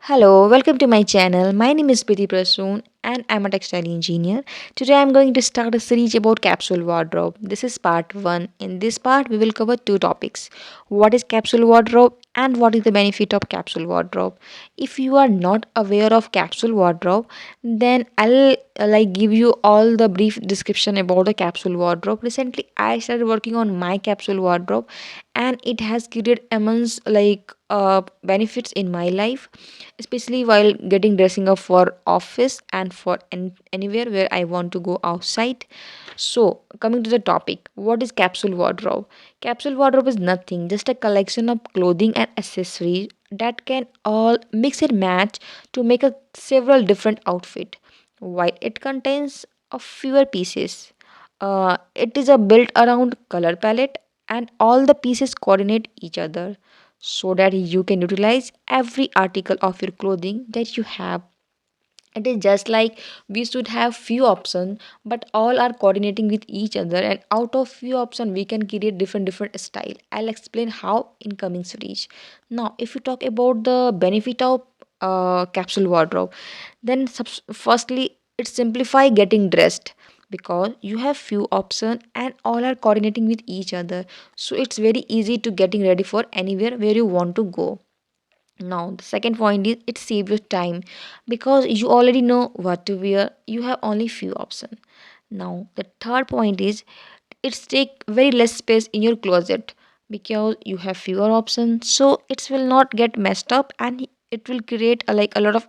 Hello, welcome to my channel. My name is PriSa and I'm a textile engineer. Today I'm going to start a series about capsule wardrobe. This is part 1. In this part we will cover two topics. What is capsule wardrobe and what is the benefit of capsule wardrobe? If you are not aware of capsule wardrobe, then I'll give you all the brief description about the capsule wardrobe. Recently I started working on my capsule wardrobe and it has created immense benefits in my life, especially while getting dressing up for office and for anywhere where I want to go outside. So coming to the topic, what is capsule wardrobe? Capsule wardrobe is nothing, just a collection of clothing and accessories that can all mix and match to make a several different outfit. While it contains a fewer pieces, it is a built around color palette and all the pieces coordinate each other so that you can utilize every article of your clothing that you have. It is just like we should have few options but all are coordinating with each other, and out of few options we can create different style. I'll explain how in coming series. Now if you talk about the benefit of capsule wardrobe, then firstly it simplify getting dressed because you have few options and all are coordinating with each other, so it's very easy to getting ready for anywhere where you want to go. Now the second point is it saves your time because you already know what to wear, you have only few options. Now the third point is it's take very less space in your closet because you have fewer options, so it will not get messed up and it will create a lot of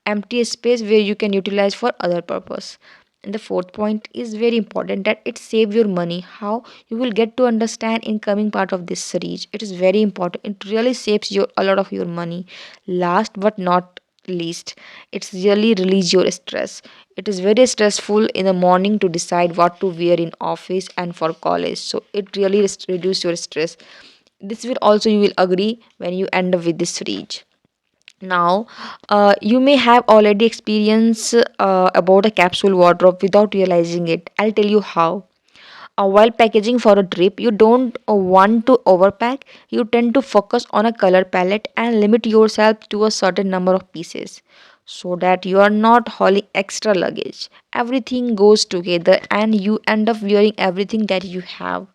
empty space where you can utilize for other purpose. And the fourth point is very important, that it save your money. How? You will get to understand in coming part of this series. It is very important, it really saves you a lot of your money. Last but not least, it's really release your stress. It is very stressful in the morning to decide what to wear in office and for college, so it really reduce your stress. This will also, you will agree when you end up with this reach. Now you may have already experienced about a capsule wardrobe without realizing it. I'll tell you how. While packaging for a trip, you don't want to overpack. You tend to focus on a color palette and limit yourself to a certain number of pieces so that you are not hauling extra luggage. Everything goes together and you end up wearing everything that you have.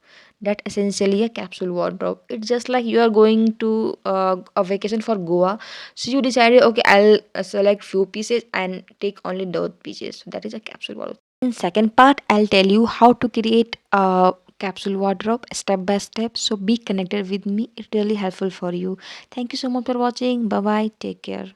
That essentially a capsule wardrobe. It's just like you are going to a vacation for Goa, so you decided, okay, I'll select few pieces and take only those pieces. So that is a capsule wardrobe. In second part, I'll tell you how to create a capsule wardrobe step by step. So be connected with me. It's really helpful for you. Thank you so much for watching. Bye bye. Take care.